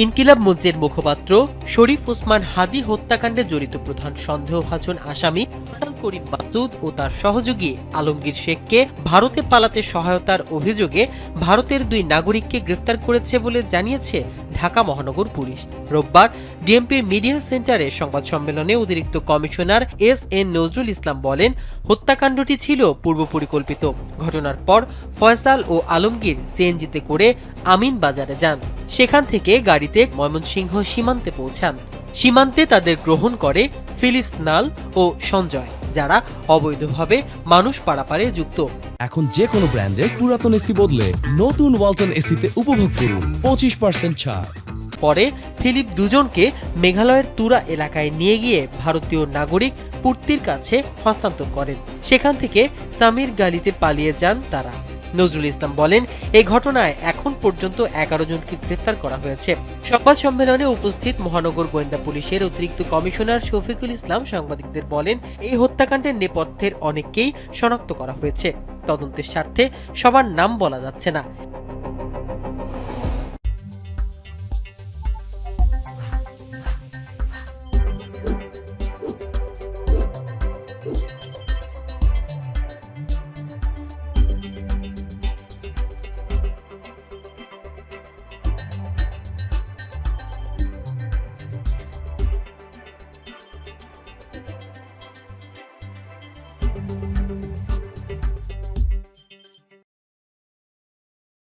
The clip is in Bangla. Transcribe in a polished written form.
ইনকিলাব মঞ্চের মুখপাত্র শরীফ ওসমান হাদি হত্যাকাণ্ডে জড়িত প্রধান সন্দেহভাজন আসামি ফয়সাল করিম মাসুদ ও তার সহযোগী আলমগীর শেখকে ভারতে পালাতে সহায়তার অভিযোগে ভারতের দুই নাগরিককে গ্রেফতার করেছে বলে জানিয়েছে ঢাকা মহানগর পুলিশ। রোববার ডিএমপির মিডিয়া সেন্টারে সংবাদ সম্মেলনে অতিরিক্ত কমিশনার এস.এন. নজরুল ইসলাম বলেন, হত্যাকাণ্ডটি ছিল পূর্ব পরিকল্পিত। ঘটনার পর ফয়সাল ও আলমগীর সিএনজিতে করে আমিন বাজারে যান। সেখান থেকে গাড়িতে ময়মনসিংহ সীমান্তে পৌঁছান। সীমান্তে তাদের গ্রহণ করে ফিলিপস নাল ও সঞ্জয়, যারা অবৈধভাবে মানুষ পারাপারে যুক্ত। এখন যে কোনো ব্র্যান্ডের পুরাতন এসি বদলে নতুন ওয়ালটন এসিতে উপভোগ করুন 25% ছাড়। পরে ফিলিপ দুজনকে মেঘালয়ের তুরা এলাকায় নিয়ে গিয়ে ভারতীয় নাগরিক পূর্তির কাছে হস্তান্তর করেন। সেখান থেকে সামির গালিতে পালিয়ে যান তারা। নজরুল ইসলাম বলেন, এই ঘটনায় এখন পর্যন্ত 11 জনকে গ্রেফতার করা হয়েছে। সংবাদ সম্মেলনে উপস্থিত মহানগর গোয়েন্দা পুলিশের অতিরিক্ত কমিশনার শফিকুল ইসলাম সাংবাদিকদের বলেন, এই হত্যাকাণ্ডের নেপথ্যের অনেককেই শনাক্ত করা হয়েছে। তদন্তের স্বার্থে সবার নাম বলা যাচ্ছে না।